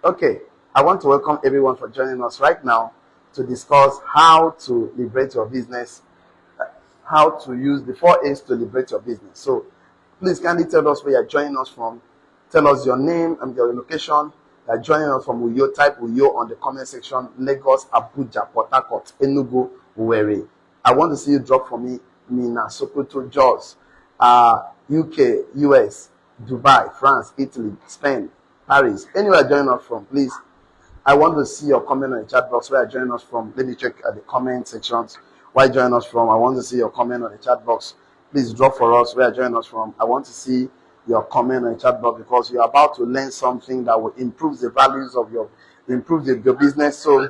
Okay, I want to welcome everyone for joining us right now to discuss how to liberate your business, how to use the 4 A's to liberate your business. So please kindly tell us where you're joining us from. Tell us your name and your location. You're joining us from Uyo. Type Uyo on the comment section. Lagos, Abuja, Port Harcourt, Enugu, Owerri. I want to see you drop for me. Mina, Sokoto, Jos, UK, US, Dubai, France, Italy, Spain, Paris. Anywhere you're joining us from, please. I want to see your comment on the chat box where you're joining us from. Let me check at the comment sections. Where you're joining us from? I want to see your comment on the chat box. Please drop for us where you're joining us from. I want to see your comment on the chat box because you're about to learn something that will improve the values of your business. So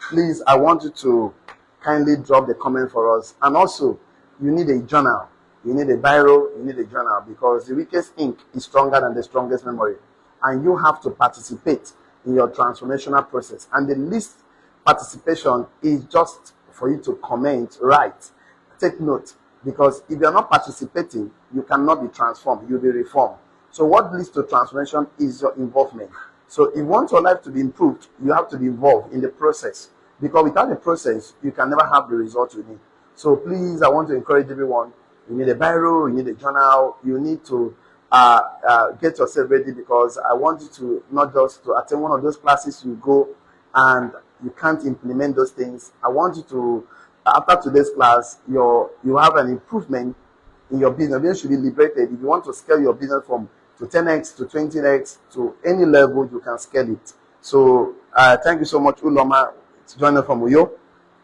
please, I want you to kindly drop the comment for us. And also, you need a journal. You need a biro. You need a journal because the weakest ink is stronger than the strongest memory. And you have to participate in your transformational process. And the least participation is just for you to comment, write, take note. Because if you're not participating, you cannot be transformed, you'll be reformed. So what leads to transformation is your involvement. So if you want your life to be improved, you have to be involved in the process. Because without the process, you can never have the result you need. So please, I want to encourage everyone. You need a biro, you need a journal, you need to get yourself ready because I want you to not just to attend one of those classes you go and you can't implement those things. I want you to, after today's class, you have an improvement in your business. Your business should be liberated. If you want to scale your business from to 10x to 20x to any level, you can scale it. So thank you so much, Uloma, to join us from Uyo.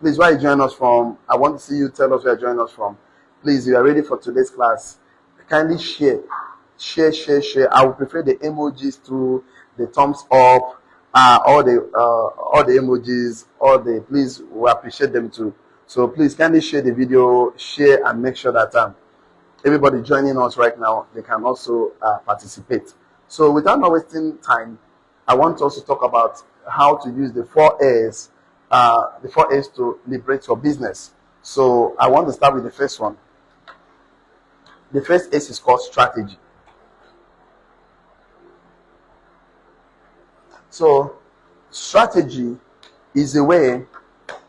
Please, where you join us from? I want to see you tell us where you join us from. Please, you are ready for today's class. Kindly share. I would prefer the emojis to the thumbs up, all the emojis, please, we appreciate them too. So please kindly share the video, share and make sure that everybody joining us right now, they can also participate. So without not wasting time, I want us to talk about how to use the 4A's to liberate your business. So I want to start with the first one. The first S is called strategy. So strategy is a way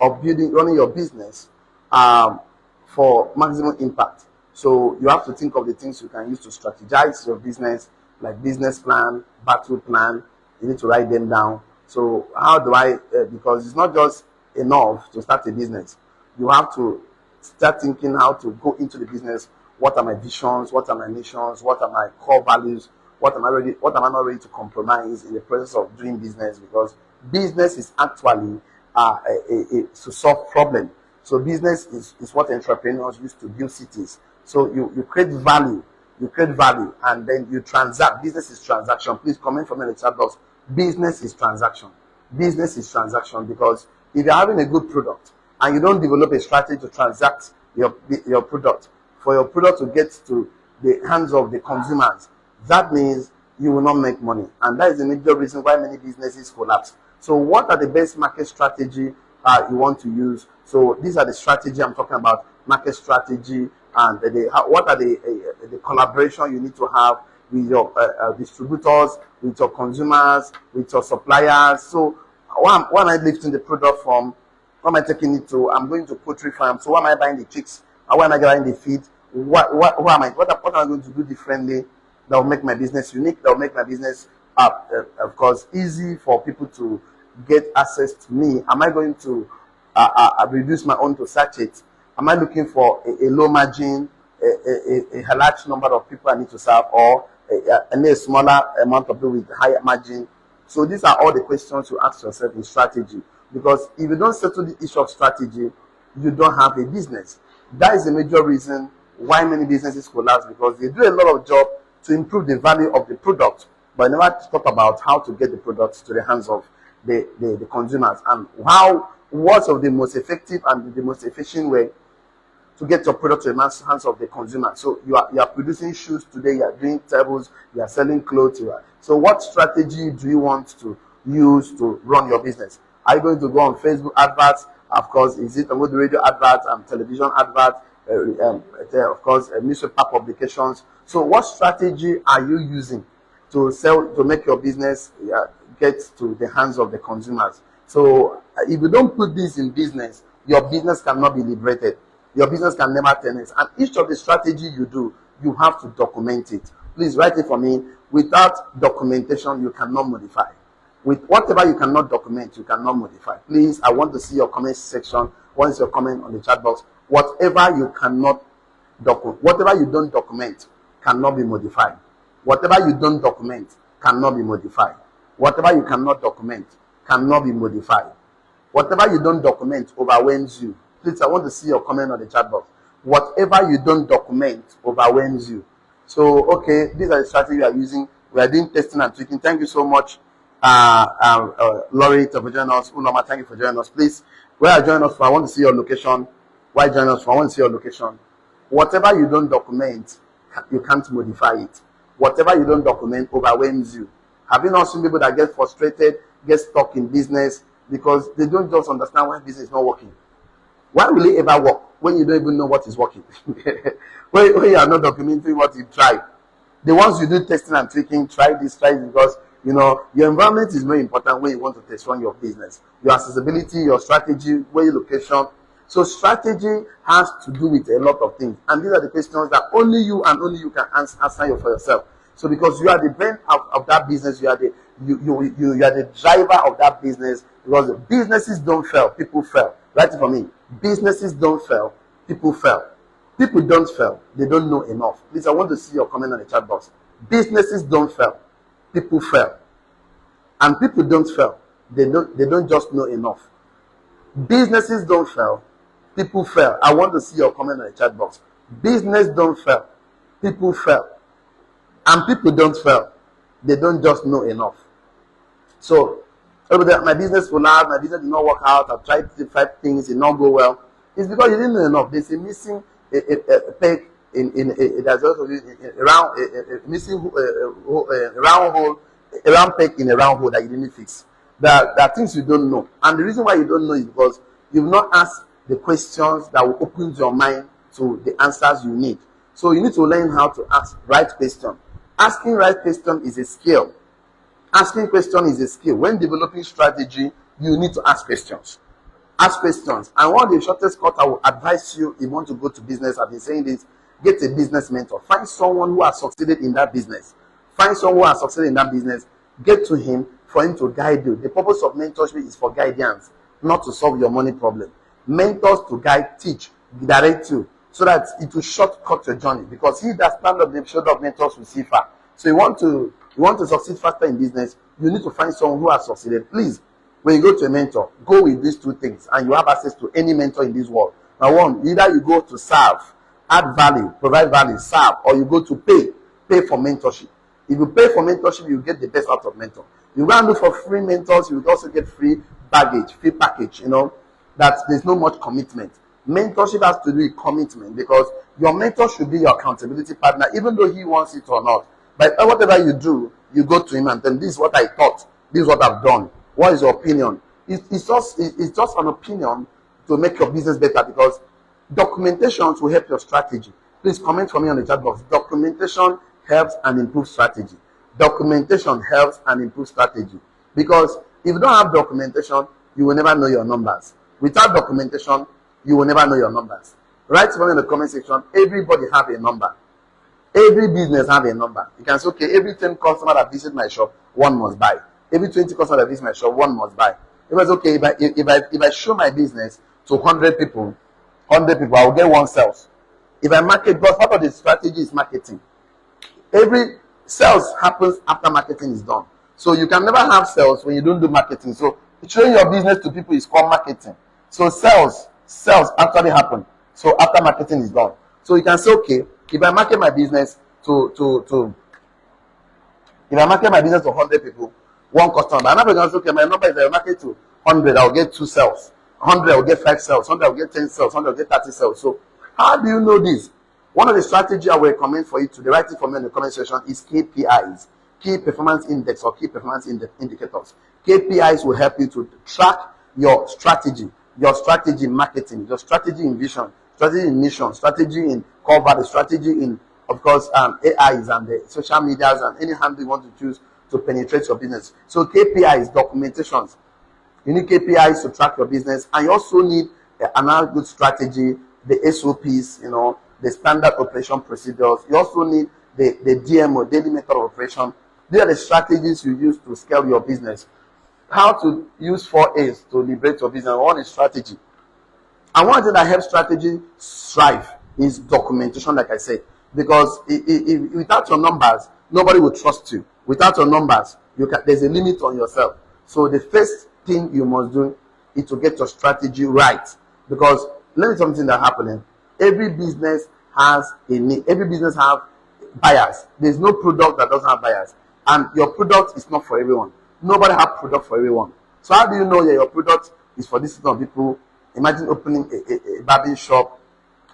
of running your business for maximum impact. So you have to think of the things you can use to strategize your business, like business plan, battle plan. You need to write them down. So how do I, because it's not just enough to start a business. You have to start thinking how to go into the business. What are my visions? What are my missions? What are my core values? What am I not ready to compromise in the process of doing business? Because business is actually to solve problems. So business is what entrepreneurs use to build cities. So you create value, and then you transact. Business is transaction. Please comment from the chat box. Business is transaction. Business is transaction because if you're having a good product and you don't develop a strategy to transact your product, for your product to get to the hands of the consumers, that means you will not make money. And that is the major reason why many businesses collapse. So what are the best market strategy you want to use? So these are the strategy I'm talking about, market strategy, and what are the collaboration you need to have with your distributors, with your consumers, with your suppliers. So where am I lifting the product from? Where am I taking it to? I'm going to poultry farm. So where am I buying the chicks? Where am I buying the feed? What am I going to do differently that will make my business unique, that will make my business, of course, easy for people to get access to me? Am I going to reduce my own to sachet? Am I looking for a low margin, a large number of people I need to serve, or a smaller amount of people with higher margin? So these are all the questions you ask yourself in strategy. Because if you don't settle the issue of strategy, you don't have a business. That is the major reason why many businesses collapse, because they do a lot of job to improve the value of the product, but never talk about how to get the products to the hands of the consumers, and what's of the most effective and the most efficient way to get your product to the hands of the consumer. So you are producing shoes today, you are doing tables, you are selling clothes. So what strategy do you want to use to run your business? Are you going to go on Facebook adverts? Of course, is it on the radio adverts and television adverts? Of course, newspaper publications. So what strategy are you using to make your business get to the hands of the consumers. So if you don't put this in business, your business cannot be liberated. Your business can never 10x. And each of the strategy you do, you have to document it. Please write it for me. Without documentation, you cannot modify. With whatever you cannot document, you cannot modify. Please, I want to see your comment section. Once your comment on the chat box. Whatever you cannot document, whatever you don't document cannot be modified. Whatever you don't document cannot be modified. Whatever you cannot document cannot be modified. Whatever you don't document overwhelms you. Please, I want to see your comment on the chat box. Whatever you don't document overwhelms you. So, okay, these are the strategies we are using. We are doing testing and tweaking. Thank you so much, Liberate, for joining us. Unoma, thank you for joining us. Please, where are you joining us from? I want to see your location. Why join us from? I want to see your location. Whatever you don't document, you can't modify it. Whatever you don't document overwhelms you. Have you not seen people that get frustrated, get stuck in business because they don't just understand why business is not working? Why will it ever work when you don't even know what is working? when you are not documenting what you try. The ones you do testing and tweaking, try this because your environment is very important when you want to test run your business. Your accessibility, your strategy, where your location. So strategy has to do with a lot of things. And these are the questions that only you and only you can answer for yourself. So because you are the brain of that business, you are the driver of that business. Because businesses don't fail, people fail. Write it for me. Businesses don't fail, people fail. People don't fail, they don't know enough. Please, I want to see your comment on the chat box. Businesses don't fail, people fail. And people don't fail, they don't just know enough. Businesses don't fail, people fail. I want to see your comment on the chat box. Business don't fail, people fail. And people don't fail, they don't just know enough. So, my business will not, my business did not work out, I've tried 5 things, it did not go well. It's because you didn't know enough. There's a missing peg there's also a round peg in a round hole that you didn't fix. There are things you don't know. And the reason why you don't know is because you've not asked the questions that will open your mind to the answers you need. So you need to learn how to ask right question. Asking right question is a skill. Asking question is a skill. When developing strategy, you need to ask questions. Ask questions. And one of the shortest cut I will advise you if you want to go to business, I've been saying this, get a business mentor. Find someone who has succeeded in that business. Find someone who has succeeded in that business. Get to him for him to guide you. The purpose of mentorship is for guidance, not to solve your money problem. Mentors to guide, teach, direct you, so that it will shortcut your journey. Because he that stand up the shoulder of mentors will see far. So you want to succeed faster in business, you need to find someone who has succeeded. Please, when you go to a mentor, go with these 2 things, and you have access to any mentor in this world. Now, one, either you go to serve, add value, provide value, serve, or you go to pay for mentorship. If you pay for mentorship, you get the best out of mentor. You go and look for free mentors, you will also get free baggage, free package, that there's no much commitment. Mentorship has to do with commitment, because your mentor should be your accountability partner, even though he wants it or not. But whatever you do, you go to him and tell him, this is what I thought, this is what I've done. What is your opinion? It's just an opinion to make your business better, because documentation will help your strategy. Please comment for me on the chat box. Documentation helps and improves strategy. Documentation helps and improves strategy. Because if you don't have documentation, you will never know your numbers. Without documentation, you will never know your numbers. Write for me in the comment section. Everybody have a number. Every business have a number. You can say, okay, every 10 customers that visit my shop, 1 must buy. Every 20 customers that visit my shop, 1 must buy. It was okay, if I show my business to 100 people, I will get 1 sales. If I market, because part of the strategy is marketing. Every sales happens after marketing is done. So you can never have sales when you don't do marketing. So showing your business to people is called marketing. So sales actually happen. So after marketing is done. So you can say, okay, if I market my business to 100 people, 1 customer, but another person says, okay, my number is I market to 100, I'll get 2 sales. 100, I'll get 5 sales. 100, I'll get 10 sales. 100, I'll get 30 sales. So how do you know this? One of the strategies I will recommend for you to write it for me in the comment section is KPIs, key performance index, or key performance indicators. KPIs will help you to track your strategy in marketing, your strategy in vision, strategy in mission, strategy in cover, the strategy in, of course, AIs and the social medias and any handle you want to choose to penetrate your business. So KPIs, documentations. You need KPIs to track your business, and you also need another good strategy, the SOPs, the standard operation procedures. You also need the DMO, daily method of operation. These are the strategies you use to scale your business. How to use 4A's to liberate your business. One is strategy. And one thing that helps strategy thrive is documentation, like I said. Because without your numbers, nobody will trust you. Without your numbers, there's a limit on yourself. So the first thing you must do is to get your strategy right. Because let me tell you something that's happening. Every business has a need. Every business has buyers. There's no product that doesn't have buyers. And your product is not for everyone. Nobody has product for everyone. So how do you know that your product is for this kind of people? Imagine opening a barbing shop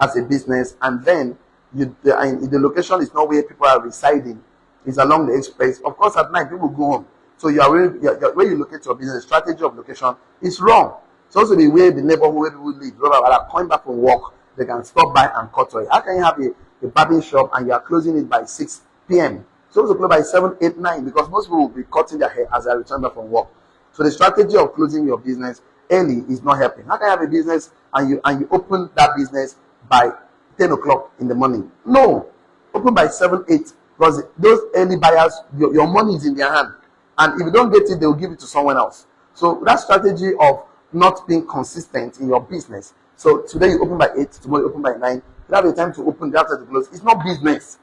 as a business, and then the location is not where people are residing. It's along the express. Of course, at night people go home. So where you locate your business, strategy of location is wrong. It's also the way the neighborhood where people live. When are coming back from work, they can stop by and cut away. How can you have a barbing shop and you are closing it by 6 p.m.? So to close by 7, 8, 9, because most people will be cutting their hair as they return back from work. So the strategy of closing your business early is not helping. How can you have a business and you open that business by 10 o'clock in the morning? No, open by 7, 8, because those early buyers, your money is in their hand, and if you don't get it, they will give it to someone else. So that strategy of not being consistent in your business. So today you open by 8, tomorrow you open by 9. You have a time to open, you have to close. It's not business.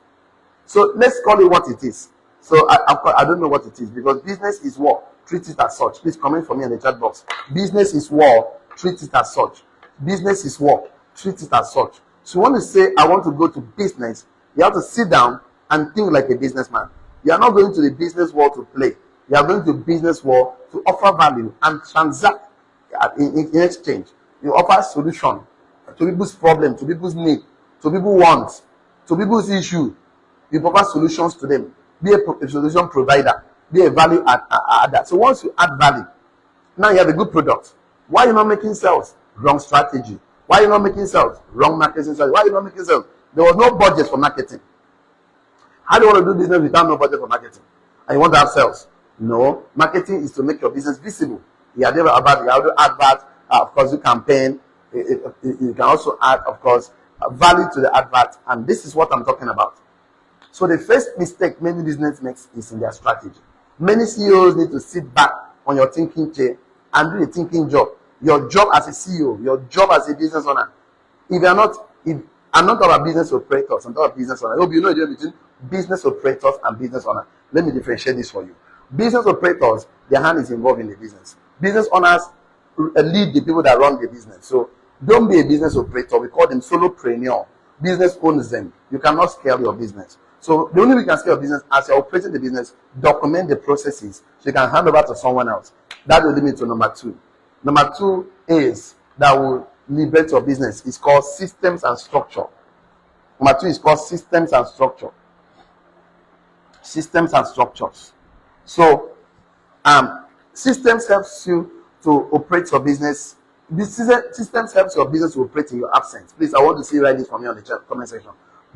So let's call it what it is. So I don't know what it is, because business is war. Treat it as such. Please comment for me in the chat box. Business is war. Treat it as such. Business is war. Treat it as such. So you want to say, I want to go to business, you have to sit down and think like a businessman. You are not going to the business world to play. You are going to business world to offer value and transact in exchange. You offer solution to people's problem, to people's need, to people's wants, to people's issue. You provide solutions to them. Be a solution provider. Be a value adder. So once you add value, now you have a good product. Why are you not making sales? Wrong strategy. Why are you not making sales? Wrong marketing strategy. Why are you not making sales? There was no budget for marketing. How do you want to do business without no budget for marketing? And you want to have sales? No. Marketing is to make your business visible. You have to advert, of course, you campaign. You can also add, of course, value to the advert. And this is what I'm talking about. So the first mistake many business makes is in their strategy. Many CEOs need to sit back on your thinking chair and do a thinking job. Your job as a CEO, your job as a business owner. I'm not talking about business operators, I'm talking about business owners. I hope you know the difference between business operators and business owners. Let me differentiate this for you. Business operators, their hand is involved in the business. Business owners lead the people that run the business. So don't be a business operator. We call them solopreneur. Business owns them. You cannot scale your business. So the only way you can scale your business, as you're operating the business, document the processes so you can hand over to someone else. That will lead me to number 2. Number 2 is that will liberate your business. It's called systems and structure. Number 2 is called systems and structure. Systems and structures. So systems helps you to operate your business. Systems helps your business to operate in your absence. Please, I want to see write this for me on the chat comment section.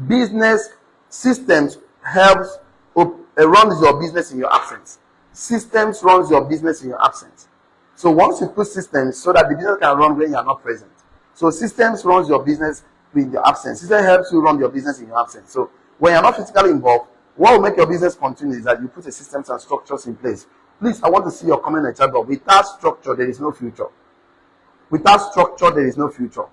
Business systems helps runs your business in your absence. Systems runs your business in your absence. So once you put systems so that the business can run when you are not present. So systems runs your business in your absence. System helps you run your business in your absence. So when you're not physically involved, what will make your business continue is that you put the systems and structures in place. Please, I want to see your comment in the chat box. Without structure, there is no future. Without structure, there is no future.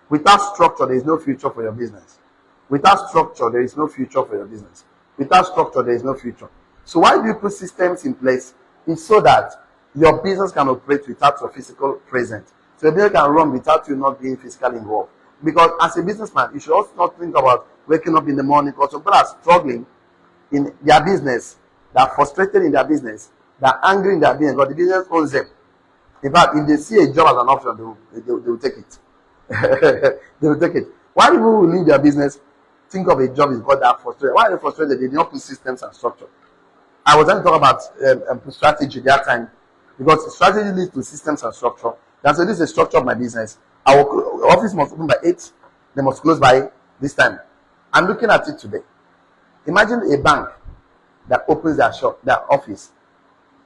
Without structure, there is no future for your business. Without structure, there is no future for your business. Without structure, there is no future. So why do you put systems in place? It's so that your business can operate without your physical presence. So your business can run without you not being physically involved. Because as a businessman, you should also not think about waking up in the morning, because some people are struggling in their business, they are frustrated in their business, they are angry in their business, but the business owns them. In fact, if they see a job as an option, they will take it. They will take it. Why people will leave their business, think of a job is because they are frustrated? Why are they frustrated? They did not put systems and structure. I was going to talk about strategy that time, because strategy leads to systems and structure. And so this is the structure of my business. Our office must open by 8. They must close by this time. I'm looking at it today. Imagine a bank. that opens their shop, their office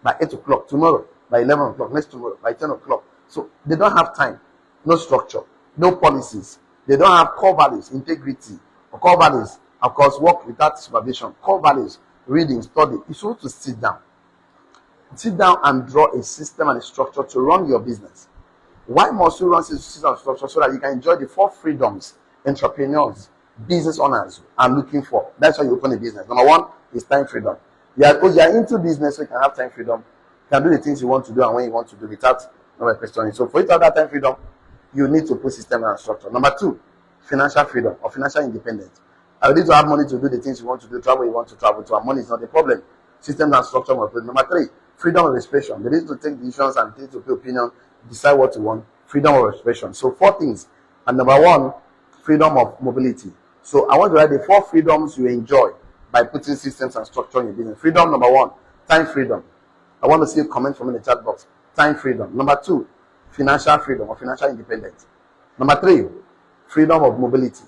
by 8 o'clock tomorrow, by 11 o'clock next tomorrow, by 10 o'clock. So they don't have time, no structure, no policies. They don't have core values, integrity, or core values, of course, work without supervision. Core values, reading, study. You're supposed to sit down. Sit down and draw a system and a structure to run your business. Why must you run a system and structure? So that you can enjoy the 4 freedoms entrepreneurs, business owners are looking for. That's why you open a business. Number 1 is time freedom. You are into business, so you can have time freedom. You can do the things you want to do and when you want to do without questioning. So for you to have that time freedom, you need to put system and structure. Number 2, financial freedom or financial independence. You need to have money to do the things you want to do, travel you want to travel to, and money is not the problem. Systems and structure must be. Number 3, freedom of expression. The need to take decisions and take to opinion, decide what you want. Freedom of expression. So 4 things. And number 1, freedom of mobility. So I want to write the 4 freedoms you enjoy by putting systems and structure in your business. Freedom number 1, time freedom. I want to see a comment from in the chat box. Time freedom. Number 2, financial freedom or financial independence. Number 3, freedom of mobility.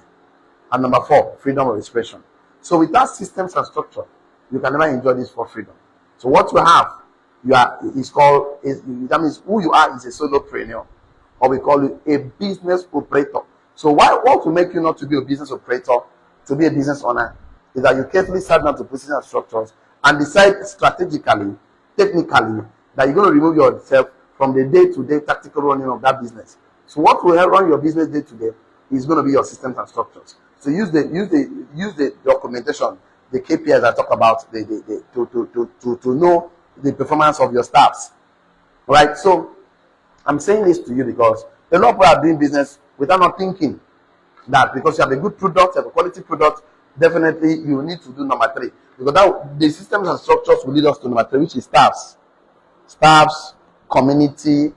And number 4, freedom of expression. So without systems and structure, you can never enjoy these 4 freedoms. So what you have, that means who you are is a solopreneur, or we call it a business operator. So what will make you not to be a business operator, to be a business owner, is that you carefully sit down to put systems and structures and decide strategically, technically, that you're going to remove yourself from the day-to-day tactical running of that business. So what will run your business day-to-day is going to be your systems and structures. So use the documentation, the KPIs I talk about, to know the performance of your staffs. Right? So I'm saying this to you because a lot of people are doing business without not thinking that because you have a good product, you have a quality product, definitely you need to do number 3. Because the systems and structures will lead us to number 3, which is staffs. Staffs, community,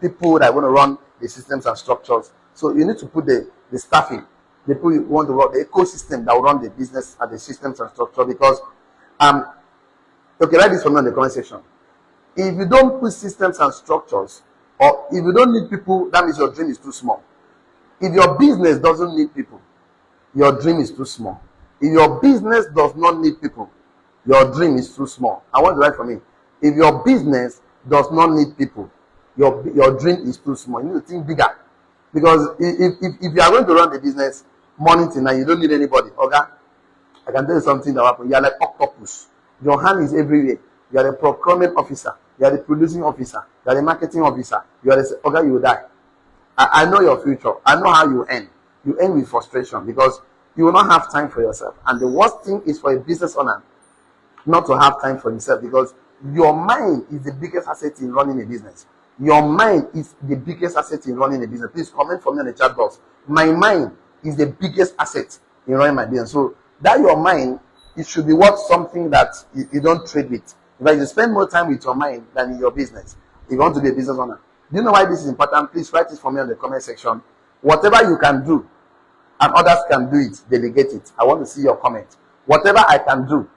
people that want to run the systems and structures. So you need to put the staffing, the people you want to run, the ecosystem that will run the business and the systems and structure. Because, okay, write this for me in the comment section. If you don't put systems and structures, or if you don't need people, that means your dream is too small. If your business doesn't need people, your dream is too small. If your business does not need people, your dream is too small. I want to write for me. If your business does not need people, your dream is too small. You need to think bigger. Because if you are going to run the business morning till night, you don't need anybody. Okay? I can tell you something that will happen. You are like octopus. Your hand is everywhere. You are the procurement officer. You are the producing officer. You are the marketing officer. You are the okay, you will die. I know your future. I know how you end. You end with frustration because you will not have time for yourself. And the worst thing is for a business owner not to have time for himself, because your mind is the biggest asset in running a business. Your mind is the biggest asset in running a business. Please comment for me in the chat box. My mind is the biggest asset in running my business. So that your mind, it should be worth something that you don't trade with. In fact, you spend more time with your mind than in your business if you want to be a business owner. Do you know why this is important? Please write it for me in the comment section. Whatever you can do and others can do it, delegate it. I want to see your comment. Whatever I can do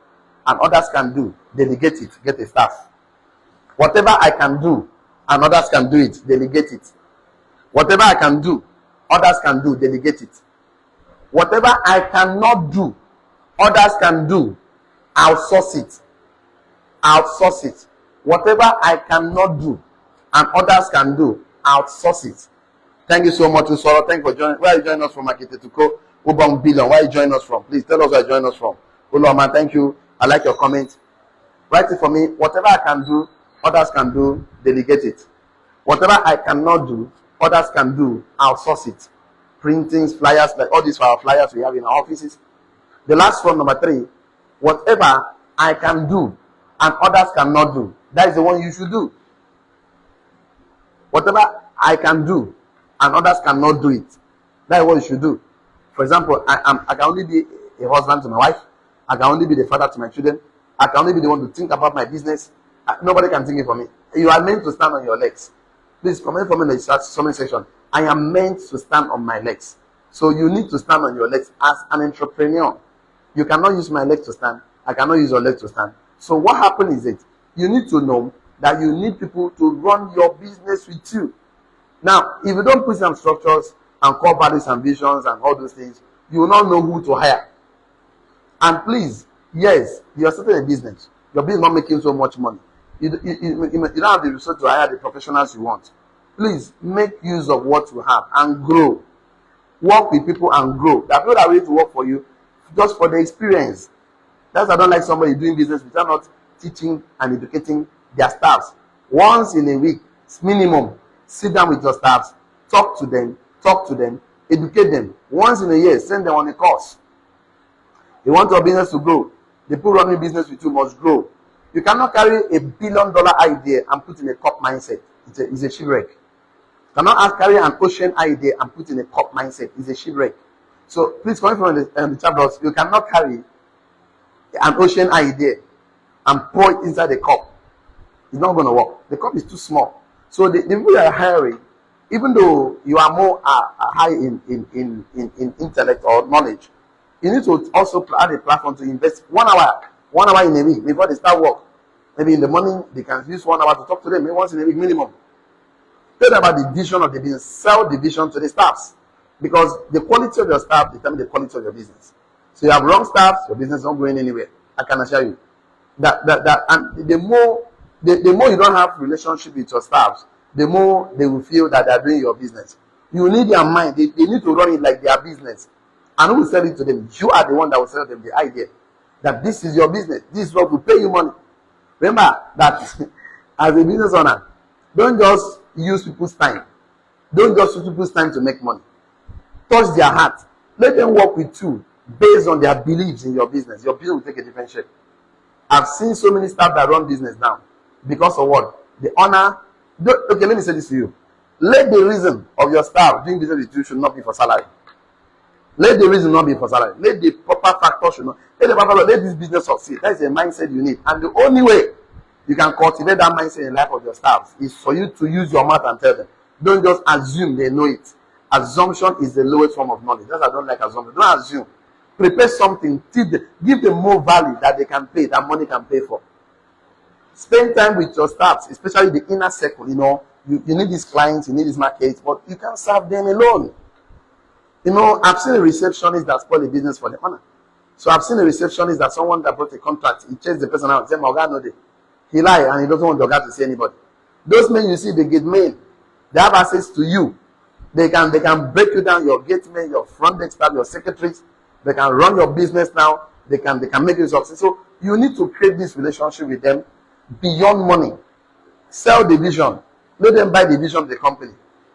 and others can do, delegate it. Get a staff. Whatever I can do and others can do it, delegate it. Whatever I can do, others can do, delegate it. Whatever I cannot do, others can do, outsource it. Outsource it. Whatever I cannot do and others can do, outsource it. Thank you so much, Usoro. Thank you for joining. Where are you joining us from? Akitetuko, Ubang Billion. Where are you joining us from? Please tell us where you joining us from. Uloma, thank you. I like your comment. Write it for me. Whatever I can do, others can do, delegate it. Whatever I cannot do, others can do, outsource it. Printings, flyers, like all these our flyers we have in our offices. The last one, number 3, whatever I can do and others cannot do, that is the one you should do. Whatever I can do and others cannot do it, that is what you should do. For example, I can only be a husband to my wife. I can only be the father to my children. I can only be the one to think about my business. Nobody can think it for me. You are meant to stand on your legs. Please comment for me in the comment section. I am meant to stand on my legs. So you need to stand on your legs as an entrepreneur. You cannot use my legs to stand. I cannot use your legs to stand. So what happens is you need to know that you need people to run your business with you. Now, if you don't put some structures and core values and visions and all those things, you will not know who to hire. And please, Yes, you're starting a business. Your business is not making so much money. You don't have the resource to hire the professionals you want. Please make use of what you have and grow. Work with people and grow. There are people that are ready to work for you just for the experience. That's why I don't like somebody doing business without not teaching and educating their staffs. Once in a week, minimum, sit down with your staffs, talk to them, educate them. Once in a year, send them on a course. You want your business to grow. The people running business with you must grow. You cannot carry $1 billion idea and put in a cup mindset. It's a shipwreck. You cannot carry an ocean idea and put in a cup mindset. It's a shipwreck. So please, coming from the chat box, you cannot carry an ocean idea and pour it inside the cup. It's not going to work. The cup is too small. So the people you are hiring, even though you are more high in intellect or knowledge, you need to also add a platform to invest 1 hour in a week before they start work. Maybe in the morning, they can use 1 hour to talk to them, maybe once in a week minimum. Tell them about the vision of the business. Sell the vision to the staffs. Because the quality of your staff determines the quality of your business. So you have wrong staff, your business is not going anywhere. I can assure you. And the more you don't have relationship with your staffs, the more they will feel that they are doing your business. You need their mind. They need to run it like their business. And who will sell it to them? You are the one that will sell them the idea that this is your business. This is what will pay you money. Remember that as a business owner, don't just use people's time. Don't just use people's time to make money. Touch their heart. Let them work with you based on their beliefs in your business. Your business will take a different shape. I've seen so many staff that run business now because of what? The honor. Okay, let me say this to you. Let the reason of your staff doing business with you should not be for salary. Let the reason not be for salary. Let the proper factor should not. Let this business succeed. That is a mindset you need. And the only way you can cultivate that mindset in the life of your staff is for you to use your mouth and tell them. Don't just assume they know it. Assumption is the lowest form of knowledge. That's why I don't like assumption. Don't assume. Prepare something. Give them more value that they can pay, that money can pay for. Spend time with your staff, especially the inner circle. You need these clients, you need these markets, but you can't serve them alone. I've seen a receptionist that spoiled a business for the owner. So I've seen a receptionist that someone that brought a contract, he chased the person out, said, "My God, no, he lied and he doesn't want the guy to see anybody." Those men you see, they get men. They have access to you. They can break you down, your gate men, your front desk staff, your secretaries. They can run your business now. They can make you success. So you need to create this relationship with them beyond money. Sell the vision. Let them buy the vision of the company.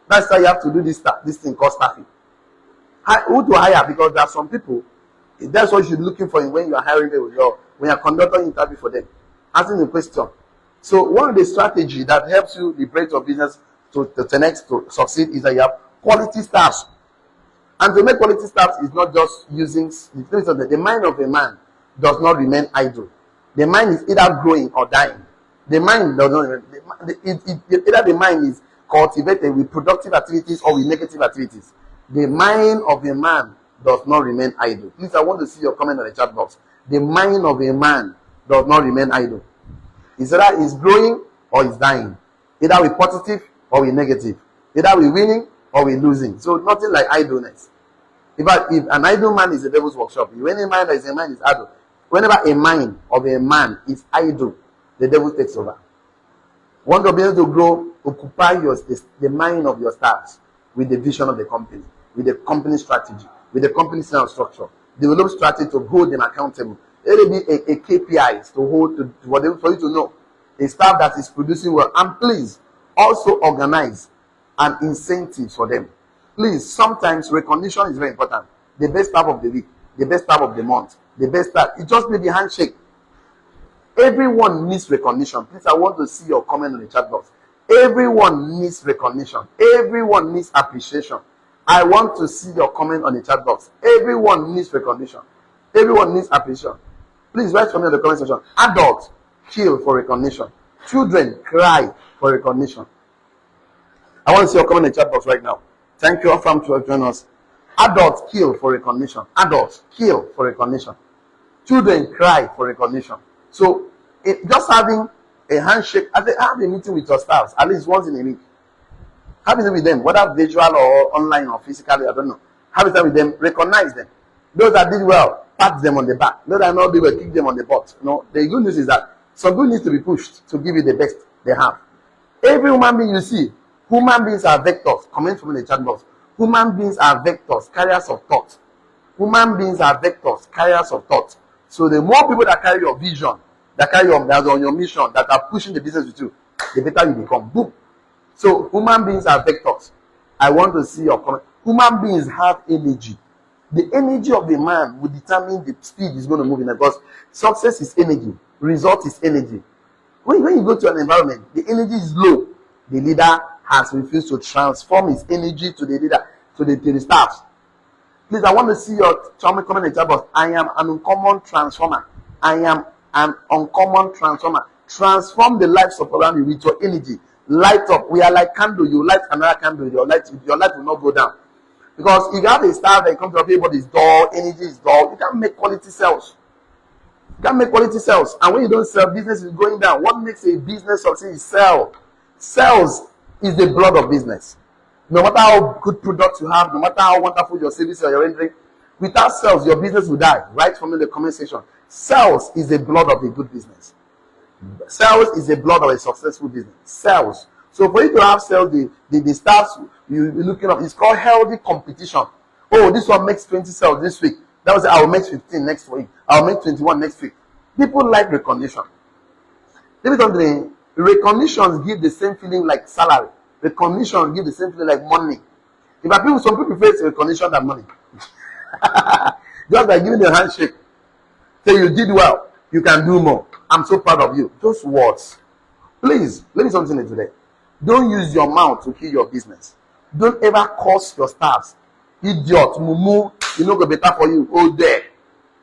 That's why you have to do this thing called staffing. Who to hire? Because there are some people, that's what you're looking for when you are hiring them, when you are conducting an interview for them. Asking a question. So one of the strategies that helps you liberate your business to succeed is that you have quality staff. And to make quality staff is not just using the mind of a man does not remain idle. The mind is either growing or dying. The mind does not either the mind is cultivated with productive activities or with negative activities. The mind of a man does not remain idle. Please, I want to see your comment on the chat box. The mind of a man does not remain idle. It's either it's growing or it's dying. Either we're positive or we're negative. Either we're winning or we're losing. So nothing like idleness. If an idle man is a devil's workshop, when a mind is idle. Whenever a mind of a man is idle, the devil takes over. Want your business to grow, occupy the mind of your staffs with the vision of the company, with the company strategy, with the company structure. Develop strategy to hold them accountable. Let it be a KPIs to hold for you to know a staff that is producing well. And please also organize an incentive for them. Please, sometimes recognition is very important. The best staff of the week, the best staff of the month, the best staff. It just may be handshake. Everyone needs recognition. Please, I want to see your comment on the chat box. Everyone needs recognition. Everyone needs appreciation. I want to see your comment on the chat box. Everyone needs recognition. Everyone needs appreciation. Please write for me in the comment section. Adults kill for recognition. Children cry for recognition. I want to see your comment in the chat box right now. Thank you all from joining us. Adults kill for recognition. Adults kill for recognition. Children cry for recognition. So just having a handshake, have a meeting with your staffs at least once in a week. Have a meeting with them, whether virtual or online or physically, I don't know. Have a meeting with them, recognize them. Those that did well, pat them on the back. Let them not be able to kick them on the butt. No, the good news is that some good needs to be pushed to give you the best they have. Every human being you see, human beings are vectors. Comment from the chat box. Human beings are vectors, carriers of thought. Human beings are vectors, carriers of thought. So the more people that carry your vision, that carry that are on your mission, that are pushing the business with you, the better you become. Boom. So human beings are vectors. I want to see your comment. Human beings have energy. The energy of the man will determine the speed he's going to move in, because success is energy, result is energy. When you go to an environment, the energy is low. The leader has refused to transform his energy to the leader, to the staff. Please, I want to see your comment in the chat box. I am an uncommon transformer. I am an uncommon transformer. Transform the lives of around you with your energy. Light up. We are like candle. You light another candle. Your light will not go down. Because if you have a staff that comes to everybody is dull, energy is dull, you can't make quality sales. You can't make quality sales. And when you don't sell, business is going down. What makes a business succeed is sell. Sales is the blood of business. No matter how good products you have, no matter how wonderful your service or your rendering, without sales, your business will die. Right from in the comment section. Sales is the blood of a good business. Sales is the blood of a successful business. Sales. So for you to have sales, the staffs you're looking up, it's called healthy competition. Oh, this one makes 20 sales this week. That was I will make 15 next week. I'll make 21 next week. People like recognition. Let me tell you, recognitions give the same feeling like salary. Recognition give the same feeling like money. In fact, some people prefer recognition than money. Just by giving a handshake, say you did well, you can do more. I'm so proud of you. Those words. Please, let me say something today. Don't use your mouth to kill your business. Don't ever curse your staffs. Idiot, mumu, you know go better for you. Oh there.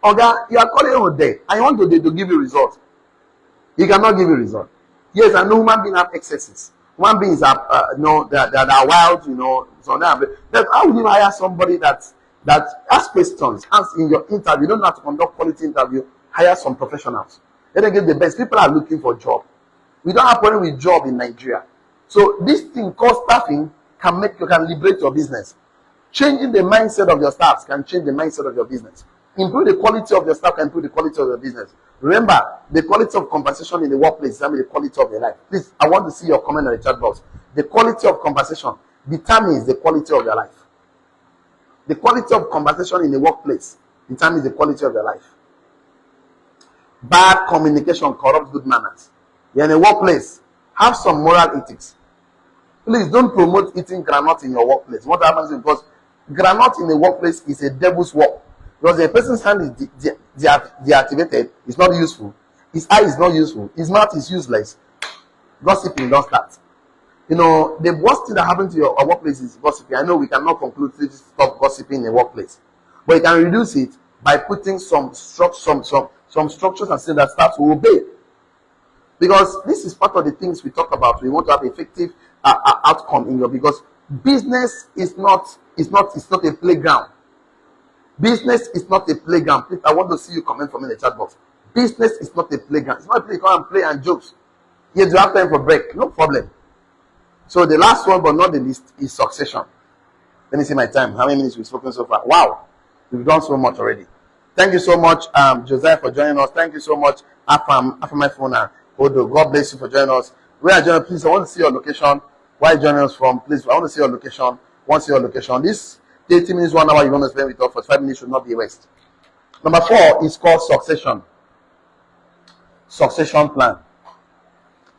Oga, you are calling on there. I want to give you results. He cannot give you results. Yes, I know human beings have excesses. Human beings are that are wild, so that how would you hire somebody that asks questions, ask in your interview? You don't have to conduct quality interview, hire some professionals. Let them get the best. People are looking for job. We don't have problem with job in Nigeria. So this thing called staffing can liberate your business. Changing the mindset of your staff can change the mindset of your business. Improve the quality of your staff can improve the quality of your business. Remember, the quality of conversation in the workplace determines the quality of your life. Please, I want to see your comment on the chat box. The quality of conversation determines the quality of your life. The quality of conversation in the workplace determines the quality of your life. Bad communication corrupts good manners. You're in a workplace, have some moral ethics. Please don't promote eating granite in your workplace. What happens is because granite in the workplace is a devil's work. Because the person's hand is deactivated, it's not useful. His eye is not useful. His mouth is useless. Gossiping don't start. The worst thing that happens to your workplace is gossiping. I know we cannot conclusively stop gossiping in the workplace, but you can reduce it by putting some structures and saying that staff will obey. Because this is part of the things we talk about. We want to have effective outcome in your, because business is not a playground. Business is not a playground. Please, I want to see you comment from in the chat box. Business is not a playground. It's not a place you come and play and jokes. Yes, you have time for break. No problem. So the last one, but not the least, is succession. Let me see my time. How many minutes we've spoken so far? Wow, we've done so much already. Thank you so much, Josiah, for joining us. Thank you so much, my phone and Odo. God bless you for joining us. Where are you joining? Please, I want to see your location. Where are you joining us from? Please, I want to see your location. I want to see your location. This 30 minutes, 1 hour, you want to spend with us for 5 minutes should not be a waste. Number 4 is called succession. Succession plan.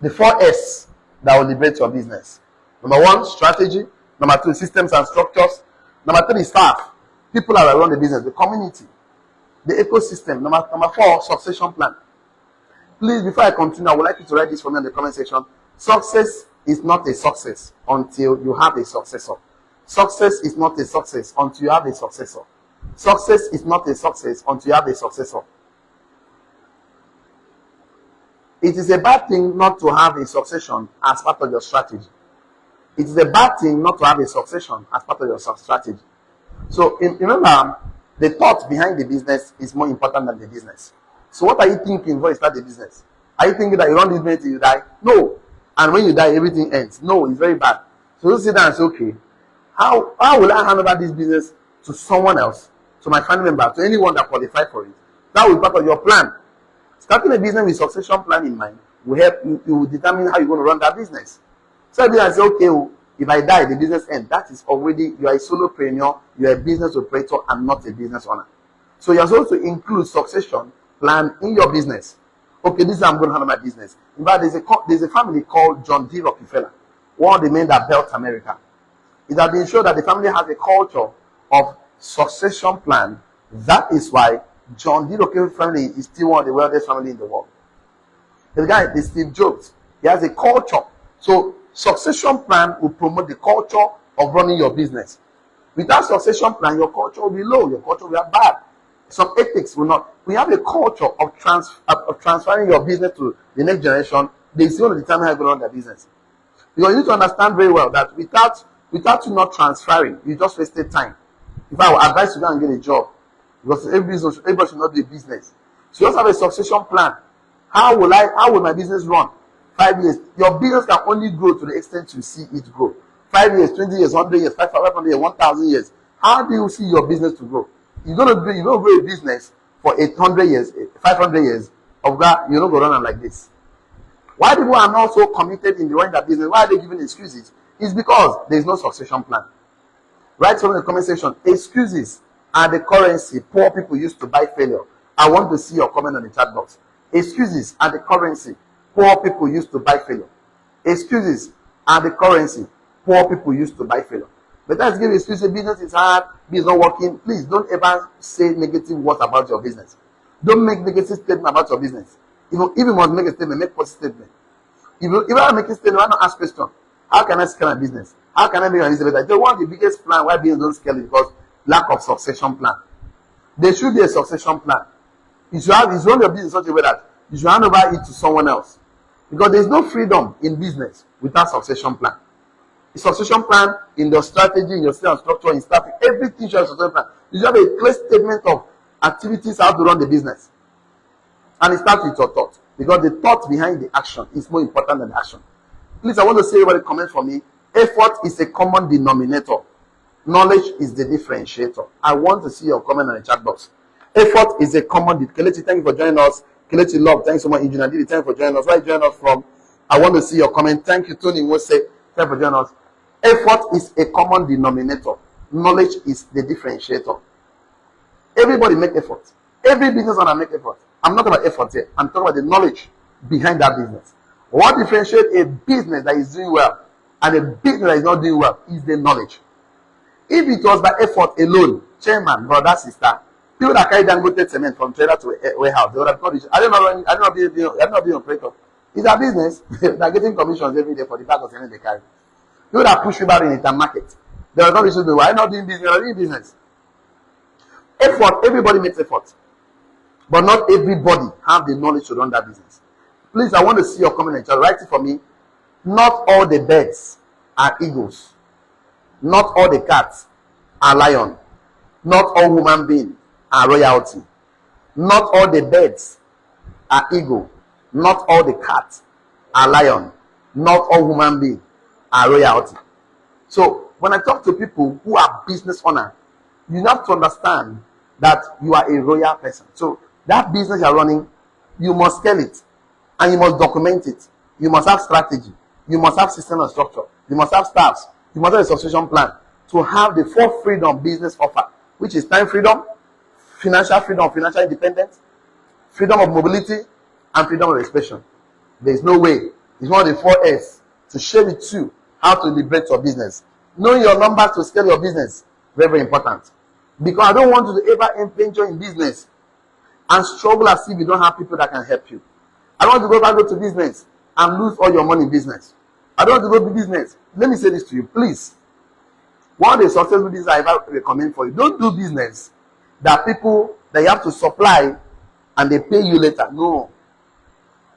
The 4 S that will liberate your business. Number 1, strategy. Number 2, systems and structures. Number 3, staff. People that run the business, the community, the ecosystem. Number 4, succession plan. Please, before I continue, I would like you to write this for me in the comment section. Success is not a success until you have a successor. Success is not a success until you have a successor. Success is not a success until you have a successor. It is a bad thing not to have a succession as part of your strategy. It is a bad thing not to have a succession as part of your strategy. So remember, the thought behind the business is more important than the business. So what are you thinking before you start the business? Are you thinking that you run this business till you die? No. And when you die, everything ends. No, it's very bad. So you sit down and say, okay, how will I hand over this business to someone else to my family member, to anyone that qualifies for it. That will be part of your plan. Starting a business with succession plan in mind will help you. It will determine how you're going to run that business. So I say, okay, if I die, the business ends. That is already, you are a solopreneur, you are a business operator, and not a business owner. So you're supposed to include succession plan in your business. Okay, this is how I'm going to handle my business. In fact, there's a family called John D. Rockefeller, one of the men that built America. It has been shown that the family has a culture of succession plan. That is why John D. Rockefeller family is still one of the wealthiest family in the world. The guy is Steve Jobs. He has a culture. So succession plan will promote the culture of running your business. Without succession plan, your culture will be low. Your culture will be bad. Some ethics will not. We have a culture of transferring your business to the next generation. They is going to determine how you run their business. Because you need to understand very well that without you not transferring, you just wasted time. If I would advise you to go and get a job, because everybody should not do a business. So you also have a succession plan. How will my business run? 5 years. Your business can only grow to the extent you see it grow. 5 years, 20 years, 100 years, 500 years, 1,000 years. How do you see your business to grow? You're going to grow a business for 800 years, 500 years of that. You're not going to run like this. Why people are not so committed in running their business? Why are they giving excuses? It's because there is no succession plan. Write from the comment section. Excuses are the currency poor people use to buy failure. I want to see your comment on the chat box. Excuses are the currency poor people use to buy failure. Excuses are the currency poor people use to buy failure. But let's give excuses. Business is hard. Business is not working. Please don't ever say negative words about your business. Don't make negative statement about your business. If you must make a statement, make positive statement. If I make a statement, why not ask question? How can I scale my business? How can I make my business better? They want the biggest plan why business don't scale it because lack of succession plan. There should be a succession plan. You should run your business in such a way that you should hand over it to someone else. Because there is no freedom in business without succession plan. The succession plan in your strategy, in your sales structure, in staffing, everything should have a succession plan. You should have a clear statement of activities how to run the business. And it starts with your thought. Because the thought behind the action is more important than the action. Please, I want to say everybody comment for me. Effort is a common denominator. Knowledge is the differentiator. I want to see your comment on the chat box. Effort is a common denominator. Kelechi, thank you for joining us. Kelechi Love, thanks so much. Engineer Didi, thank you for joining us. Where are you joining us from? I want to see your comment. Thank you, Tony Mose. Thank you for joining us. Effort is a common denominator. Knowledge is the differentiator. Everybody make effort. Every business owner make effort. I'm not about effort here. I'm talking about the knowledge behind that business. What differentiates a business that is doing well and a business that is not doing well is the knowledge. If it was by effort alone, chairman, brother, sister, people that carry down good cement from trailer to a warehouse, they would have not. I don't know be an operator. It's a business. They're getting commissions every day for the bag of cement they carry. People that push people in the market, they are not reaching the why not doing business? They are doing business. Effort, everybody makes effort. But not everybody have the knowledge to run that business. Please, I want to see your comment in the chat. Write it for me. Not all the birds are eagles. Not all the cats are lion. Not all human beings are royalty. Not all the birds are eagle. Not all the cats are lion. Not all human beings are royalty. So when I talk to people who are business owners, you have to understand that you are a royal person. So that business you're running, you must scale it and you must document it. You must have strategy. You must have system and structure. You must have staffs. You must have a succession plan to have the 4 freedom business offer, which is time freedom, financial independence, freedom of mobility, and freedom of expression. There is no way. It's one of the 4 S to share with you how to liberate your business. Knowing your numbers to scale your business, very, very important. Because I don't want you to ever venture in business and struggle as if you don't have people that can help you. I don't want you to go to business and lose all your money in business. I don't want to go to business. Let me say this to you, please. One of the successful business I ever recommend for you, don't do business that people that you have to supply and they pay you later. No.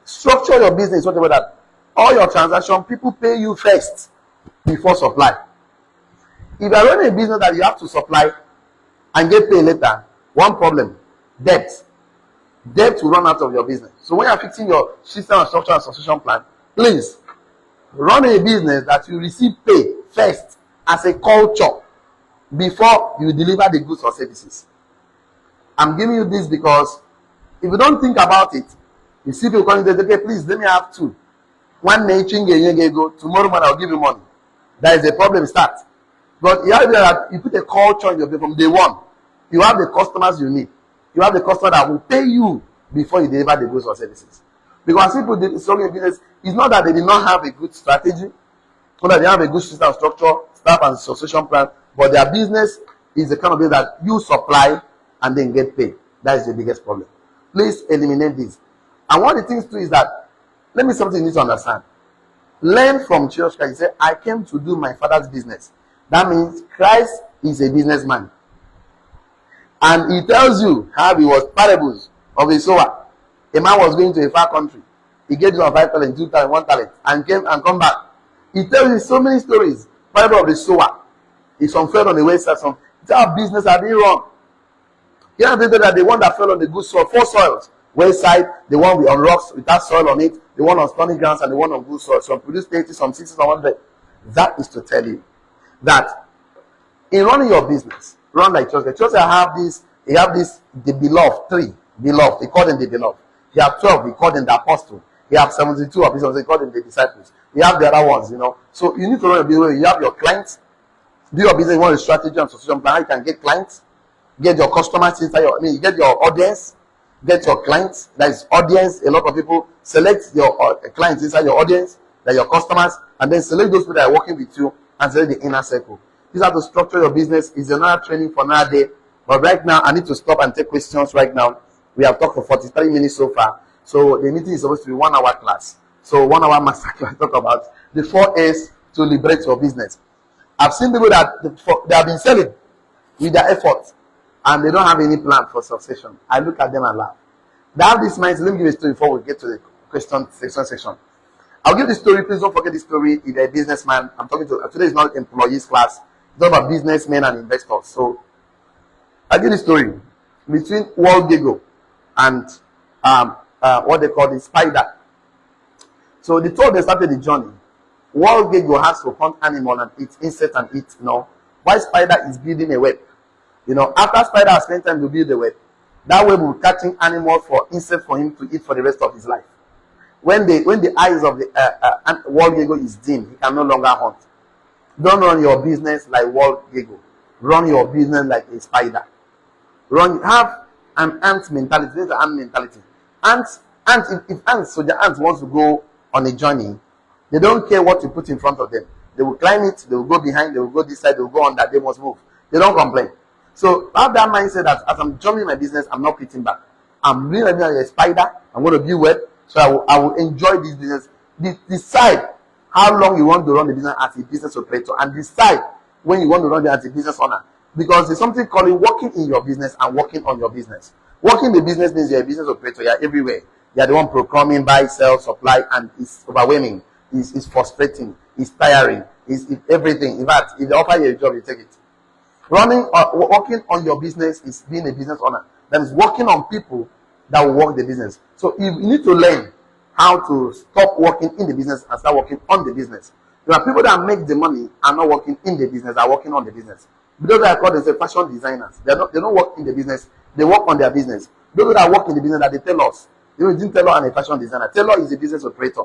Structure your business whatever that all your transaction, people pay you first before supply. If you are running a business that you have to supply and get paid later, one problem, debt. Debt will run out of your business. So when you are fixing your system and structure and succession plan, please run a business that you receive pay first as a culture before you deliver the goods or services. I'm giving you this because if you don't think about it, you see people calling, okay, please let me have two. One day, go tomorrow morning I'll give you money. That is the problem start. But you have that you put a culture in your business from day one. You have the customers you need. You have the customer that will pay you before you deliver the goods or services. Because people struggling in business, it's not that they did not have a good strategy, not that they have a good system structure, staff and succession plan, but their business is the kind of business that you supply and then get paid. That is the biggest problem. Please eliminate this. And one of the things too is that, let me something you need to understand. Learn from Jesus Christ. He said, I came to do my Father's business. That means Christ is a businessman. And he tells you how he was parables of a sower. A man was going to a far country. He gave him 5 talents, 2 talents, 1 talent, and came and come back. He tells you so many stories. Parable of the sower. It's some fell on the wayside. Some our business are being run. He has stated that the one that fell on the good soil, 4 soils. Wayside, the one on rocks without soil on it, the one on stony grounds, and the one on good soil. Some produce 80, some 60, some 100. That is to tell you that in running your business, run like church. The church have this, the beloved, 3 beloved. They call them the beloved. They have 12, we call them the apostle. They have 72 of these, they call them the disciples. They have the other ones, So you need to run your business. You have your clients. Do your business, you want a strategy and solution plan. How you can get clients, get your customers inside you get your audience, get your clients. That is audience. A lot of people select your clients inside your audience, that your customers, and then select those people that are working with you and select the inner circle. This is how to structure your business. Is another training for another day. But right now, I need to stop and take questions right now. We have talked for 43 minutes so far. So the meeting is supposed to be 1 hour class. So 1 hour master class talk about the 4 A's to liberate your business. I've seen people that they have been selling with their effort and they don't have any plan for succession. I look at them and laugh. They have this mindset. Let me give a story before we get to the question section. I'll give the story. Please don't forget the story. If you're a businessman, I'm talking to today is not employees class. It's about businessmen and investors. So I'll give the story between Wall Giggle and what they call the spider. So the two of them started the journey. Wall Giggle has to hunt animal and eat insect and eat, While spider is building a web. After spider has spent time to build the web, that web will catching animal for insect for him to eat for the rest of his life. When the eyes of the Wall Giggle is dim, he can no longer hunt. Don't run your business like Wall Giggle. Run your business like a spider. Have an ant mentality. This is an ant mentality. If the ants wants to go on a journey, they don't care what you put in front of them. They will climb it, they will go behind, they will go this side, they will go on that, they must move. They don't complain. So have that mindset that as I'm jumping my business, I'm not quitting back. I'm really like a spider. I'm going to build web, so I will enjoy this business. Decide how long you want to run the business as a business operator, and decide when you want to run it as a business owner. Because there's something called working in your business and working on your business. Working the business means you're a business operator. You're everywhere. You're the one procurement, buy, sell, supply, and it's overwhelming. It's frustrating. It's tiring. It's everything. In fact, if they offer you a job, you take it. Working on your business is being a business owner. That is working on people that will work the business. So you need to learn how to stop working in the business and start working on the business. There are people that make the money and not working in the business, are working on the business. Those that are called themselves fashion designers. They don't work in the business. They work on their business. Those that work in the business that they tell us. Didn't tell and a fashion designer. Tailor is a business operator.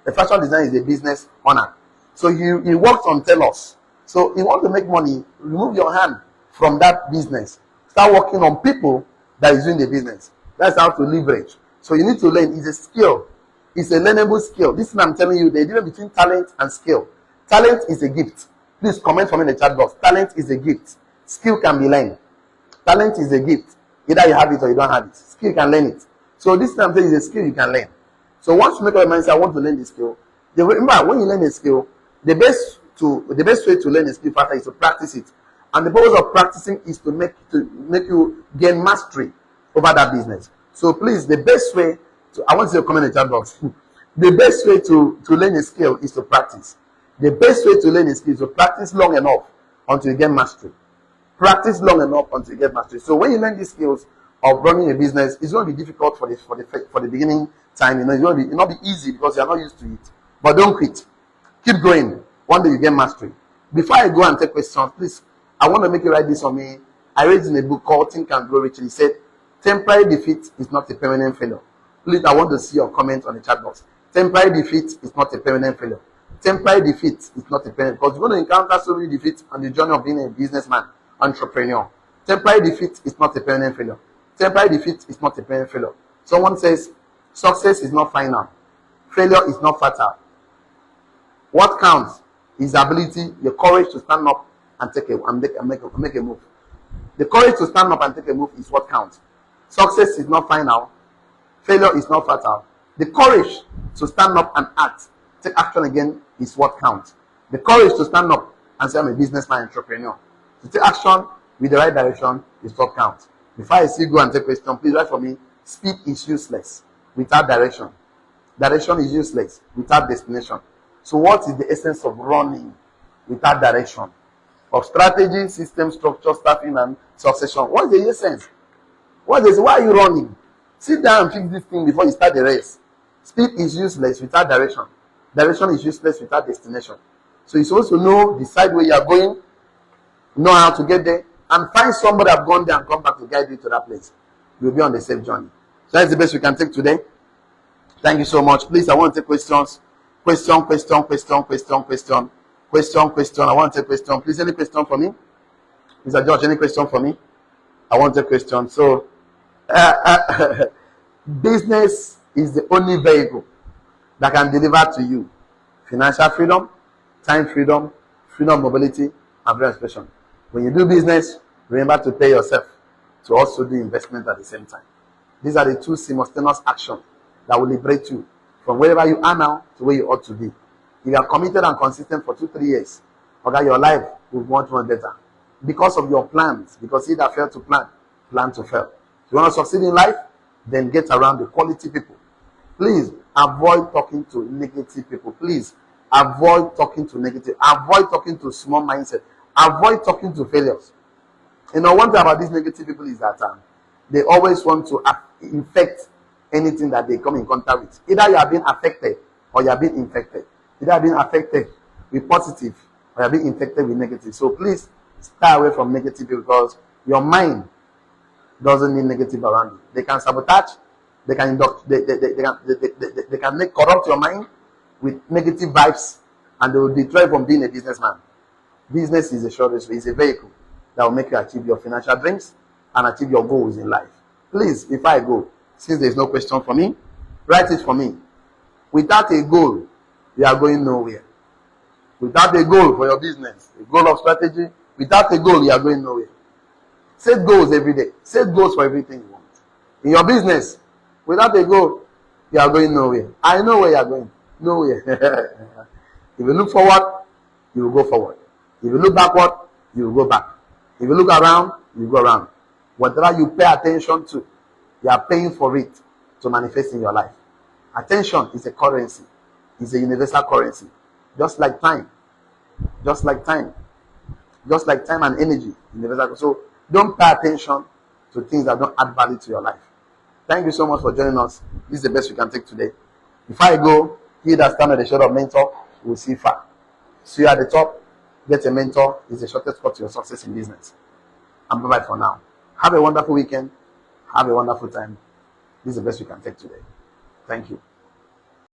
A fashion designer is a business owner. So he works on tailors. So you want to make money, remove your hand from that business. Start working on people that is doing the business. That's how to leverage. So you need to learn. It's a skill. It's a learnable skill. This is what I'm telling you. The difference between talent and skill. Talent is a gift. Please comment for me in the chat box. Talent is a gift. Skill can be learned. Talent is a gift. Either you have it or you don't have it. Skill you can learn it. So this time is a skill you can learn. So once you make up your mind, say I want to learn this skill. Remember, when you learn a skill, the best way to learn a skill faster is to practice it. And the purpose of practicing is to make you gain mastery over that business. So please, the best way I want you to comment in the chat box. The best way to learn a skill is to practice. The best way to learn a skill is to practice long enough until you get mastery. Practice long enough until you get mastery. So when you learn these skills of running a business, it's going to be difficult for the beginning time. It's going to not be easy because you're not used to it. But don't quit. Keep going. One day you get mastery. Before I go and take questions, please, I want to make you write this on me. I read in a book called Think and Grow Rich. He said, Temporary defeat is not a permanent failure. Please, I want to see your comment on the chat box. Temporary defeat is not a permanent failure. Temporary defeat is not a permanent, because you're going to encounter so many defeats on the journey of being a businessman, entrepreneur. Temporary defeat is not a permanent failure. Temporary defeat is not a permanent failure. Someone says success is not final. Failure is not fatal. What counts is the ability, the courage to stand up and make a move. The courage to stand up and take a move is what counts. Success is not final. Failure is not fatal. The courage to stand up and act, take action again, is what counts. The courage to stand up and say, I'm a businessman, entrepreneur. To take action with the right direction is what counts. Before I see you go and take question, please write for me. Speed is useless without direction. Direction is useless without destination. So what is the essence of running without direction? Of strategy, system, structure, staffing, and succession. What is the essence? Why are you running? Sit down and fix this thing before you start the race. Speed is useless without direction. Direction is useless without destination. So you're supposed to know, decide where you are going, know how to get there, and find somebody that have gone there and come back to guide you to that place. You'll be on the safe journey. So that's the best we can take today. Thank you so much. Please, I want to take questions. Question. I want to take question. Please, any question for me? Mr. George, any question for me? I want to take question. So, business is the only vehicle that can deliver to you financial freedom, time freedom, freedom of mobility, and freedom of expression. When you do business, remember to pay yourself to also do investment at the same time. These are the two simultaneous actions that will liberate you from wherever you are now to where you ought to be. If you are committed and consistent for 2-3 years, okay, your life will be much better. Because of your plans, because he that failed to plan to fail. If you want to succeed in life, then get around the quality people. Please avoid talking to negative people. Please avoid talking to negative. Avoid talking to small mindset. Avoid talking to failures. You know, one thing about these negative people is that they always want to infect anything that they come in contact with. Either you are being affected or you are being infected. Either you are being affected with positive or you are being infected with negative. So please stay away from negative people, because your mind doesn't need negative around you. They can sabotage, they can make corrupt your mind with negative vibes, and they will deter you from being a businessman. Business is a short race, it's a vehicle that will make you achieve your financial dreams and achieve your goals in life. Please, before I go, since there is no question for me, write it for me. Without a goal, you are going nowhere. Without a goal for your business, a goal of strategy, without a goal, you are going nowhere. Set goals every day. Set goals for everything you want. In your business, without a goal, you are going nowhere. I know where you are going. Nowhere. If you look forward, you will go forward. If you look backward, you will go back. If you look around, you go around. Whatever you pay attention to, you are paying for it to manifest in your life. Attention is a currency. It's a universal currency. Just like time. Just like time. Just like time and energy. Universal. So don't pay attention to things that don't add value to your life. Thank you so much for joining us. This is the best we can take today. Before I go, he that stands at the shadow of mentor will see far. See you at the top. Get a mentor is the shortest cut to your success in business. And bye-bye for now. Have a wonderful weekend. Have a wonderful time. This is the best we can take today. Thank you.